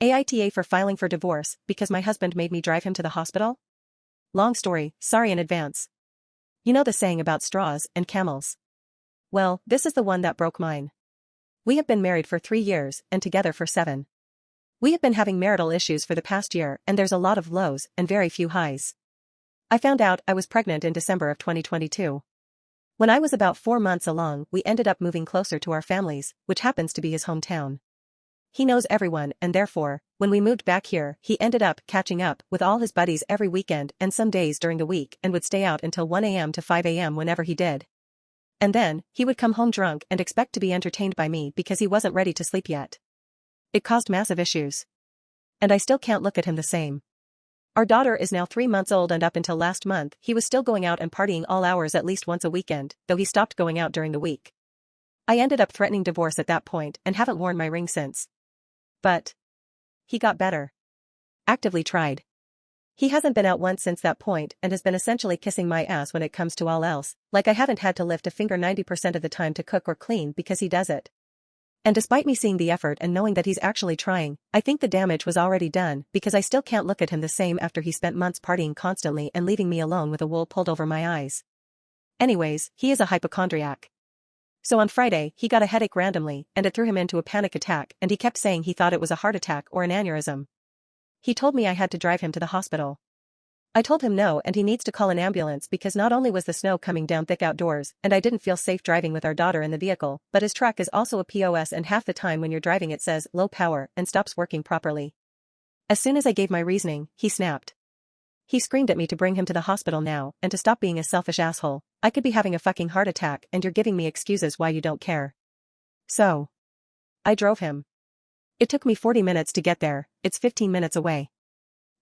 AITA for filing for divorce because my husband made me drive him to the hospital? Long story, sorry in advance. You know the saying about straws and camels. Well, this is the one that broke mine. We have been married for 3 years and together for 7. We have been having marital issues for the past year and there's a lot of lows and very few highs. I found out I was pregnant in December of 2022. When I was about 4 months along, we ended up moving closer to our families, which happens to be his hometown. He knows everyone and therefore, when we moved back here, he ended up catching up with all his buddies every weekend and some days during the week and would stay out until 1 a.m. to 5 a.m. whenever he did. And then, he would come home drunk and expect to be entertained by me because he wasn't ready to sleep yet. It caused massive issues. And I still can't look at him the same. Our daughter is now 3 months old and up until last month, he was still going out and partying all hours at least once a weekend, though he stopped going out during the week. I ended up threatening divorce at that point and haven't worn my ring since. But he got better. Actively tried. He hasn't been out once since that point and has been essentially kissing my ass when it comes to all else, like I haven't had to lift a finger 90% of the time to cook or clean because he does it. And despite me seeing the effort and knowing that he's actually trying, I think the damage was already done because I still can't look at him the same after he spent months partying constantly and leaving me alone with a wool pulled over my eyes. Anyways, he is a hypochondriac. So on Friday, he got a headache randomly and it threw him into a panic attack and he kept saying he thought it was a heart attack or an aneurysm. He told me I had to drive him to the hospital. I told him no and he needs to call an ambulance because not only was the snow coming down thick outdoors and I didn't feel safe driving with our daughter in the vehicle, but his truck is also a POS and half the time when you're driving it says low power and stops working properly. As soon as I gave my reasoning, he snapped. He screamed at me to bring him to the hospital now and to stop being a selfish asshole. I could be having a fucking heart attack and you're giving me excuses why you don't care. So I drove him. It took me 40 minutes to get there, it's 15 minutes away.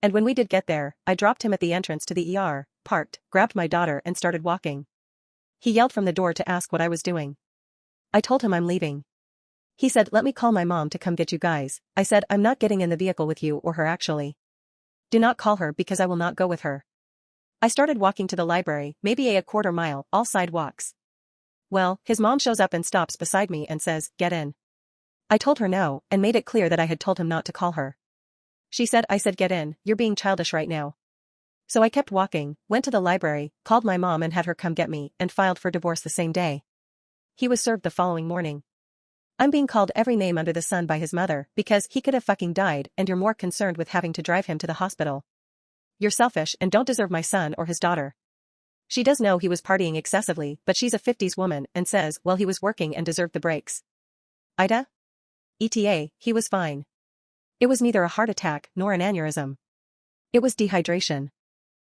And when we did get there, I dropped him at the entrance to the ER, parked, grabbed my daughter and started walking. He yelled from the door to ask what I was doing. I told him I'm leaving. He said, let me call my mom to come get you guys. I said, I'm not getting in the vehicle with you or her actually. Do not call her because I will not go with her. I started walking to the library, maybe a quarter mile, all sidewalks. Well, his mom shows up and stops beside me and says, get in. I told her no and made it clear that I had told him not to call her. She said, I said get in, you're being childish right now. So I kept walking, went to the library, called my mom and had her come get me and filed for divorce the same day. He was served the following morning. I'm being called every name under the sun by his mother because he could have fucking died and you're more concerned with having to drive him to the hospital. You're selfish and don't deserve my son or his daughter. She does know he was partying excessively, but she's a 50s woman and says, well, he was working and deserved the breaks. AITA? ETA, he was fine. It was neither a heart attack nor an aneurysm. It was dehydration.